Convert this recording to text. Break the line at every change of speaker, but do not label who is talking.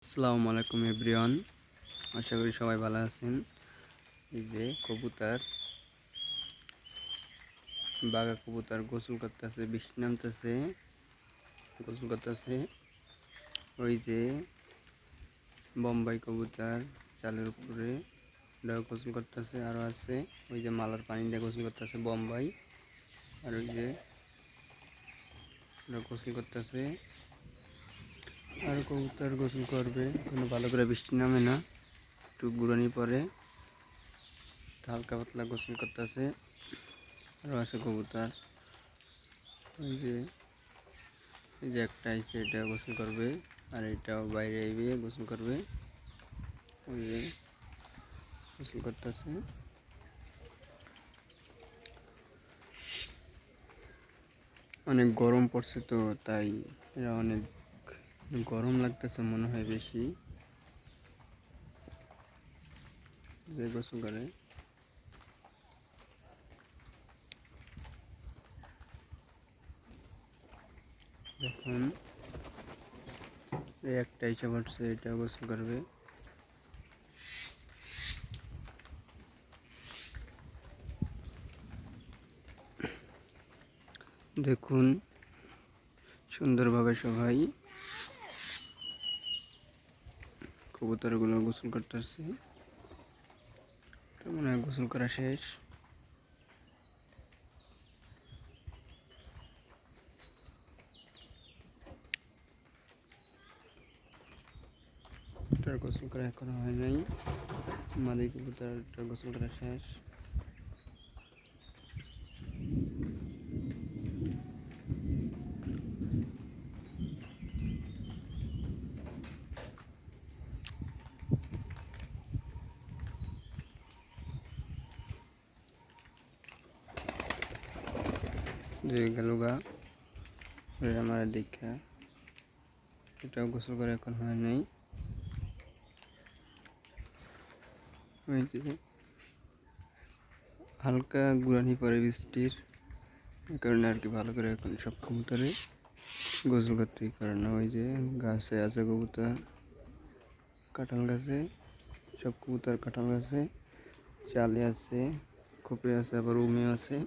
আসসালামু আলাইকুম এভরিওয়ান, আশা করি সবাই ভালো আছেন। এই যে কবুতর, বাঘা কবুতর গোসল করতেছে, বৃষ্টি নামতেছে, গোসল করতেছে। ওই যে বোম্বাই কবুতর চালের উপরে গোসল করতেছে, আরও আছে ওই যে মালার পানি দিয়ে গোসল করতেছে বোম্বাই। আর ওই যে গোসল করতেছে, আর কবুতর গোসল করবে, কোনো ভালো করে বৃষ্টি নামে না, একটু গুড়ানি পরে হালকা পাতলা গোসল করতেছে। আরও আছে কবুতর, ওই যে একটা আইসে, এটা গোসল করবে, আর এটাও বাইরে আইবে গোসল করবে। ওই যে গোসল করতেছে। অনেক গরম পড়ছে তো তাই এরা অনেক গরম লাগতেছে মনে হয় বেশি, যে গোসল করে। এখন এই একটা ইচ্ছা পড়ছে, এটা গোসল করবে। দেখুন সুন্দরভাবে সবাই কবুতরগুলো গোসল করতেছে। মনে হয় গোসল করা শেষ। এটার গোসল করা এখনো হয় নাই, মাদি কবুতরটার গোসল করা শেষ। যে গেলুগা আমার দীক্ষা, এটাও গোসল করে এখন হয় নাই। ওই যে হালকা গুড়ানি পরে বৃষ্টির, এই কারণে আর কি ভালো করে এখন সব কবুতরে গোসল করতে পারে না। ওই যে গাছে আছে কবুতর, কাঁঠাল গাছে, সব কবুতর কাঁঠাল গাছে, চালে আছে, খোপে আছে, আবার উমে আছে।